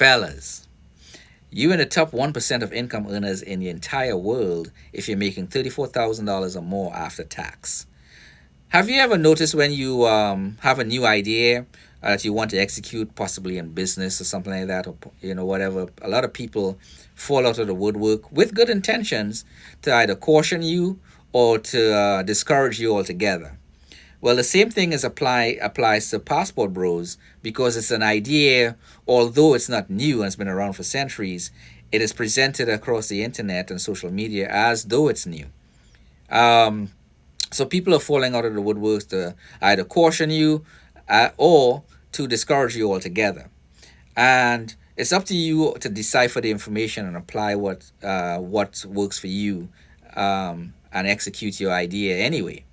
Fellas, you in the top 1% of income earners in the entire world if you're making $34,000 or more after tax. Have you ever noticed when you have a new idea that you want to execute, possibly in business or something like that, or whatever? A lot of people fall out of the woodwork with good intentions to either caution you or to discourage you altogether. Well, the same thing applies to passport bros because it's an idea, although it's not new and it's been around for centuries. It is presented across the internet and social media as though it's new. Um, so people are falling out of the woodworks to either caution you or to discourage you altogether. And it's up to you to decipher the information and apply what works for you, and execute your idea anyway.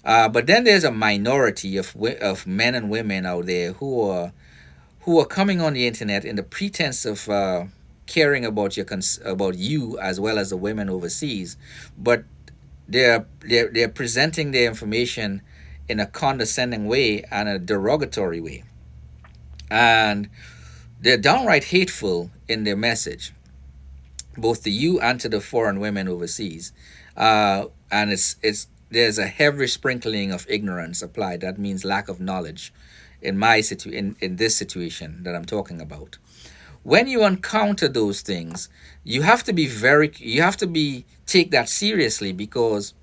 But then there's a minority of men and women out there who are coming on the internet in the pretense of caring about about you as well as the women overseas, but they're presenting their information in a condescending way and a derogatory way, and they're downright hateful in their message, both to you and to the foreign women overseas. And it's there's a heavy sprinkling of ignorance applied. That means lack of knowledge in this situation that I'm talking about. When you encounter those things, you have to be take that seriously, because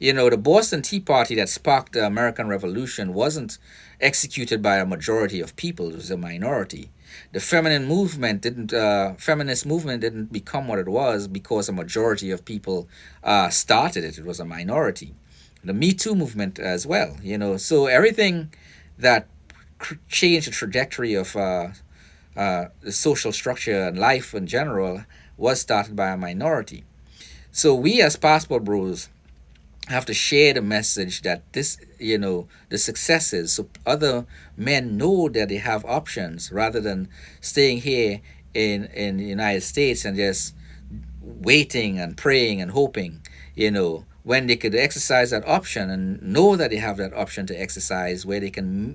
the Boston Tea Party that sparked the American Revolution wasn't executed by a majority of people; it was a minority. The feminist movement didn't become what it was because a majority of people started it. It was a minority. The Me Too movement as well. So everything that changed the trajectory of the social structure and life in general was started by a minority. So we as passport bros have to share the message that the successes, so other men know that they have options rather than staying here in the United States and just waiting and praying and hoping, when they could exercise that option and know that they have that option to exercise, where they can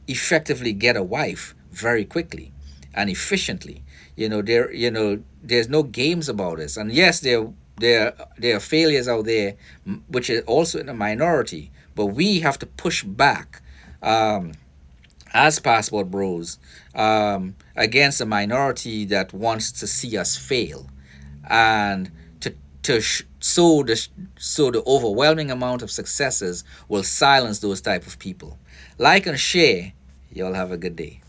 effectively get a wife very quickly and efficiently. There's no games about this. And yes, there are failures out there, which is also in a minority, but we have to push back, as passport bros, against a minority that wants to see us fail, and so the overwhelming amount of successes will silence those type of people. Like and share. Y'all have a good day.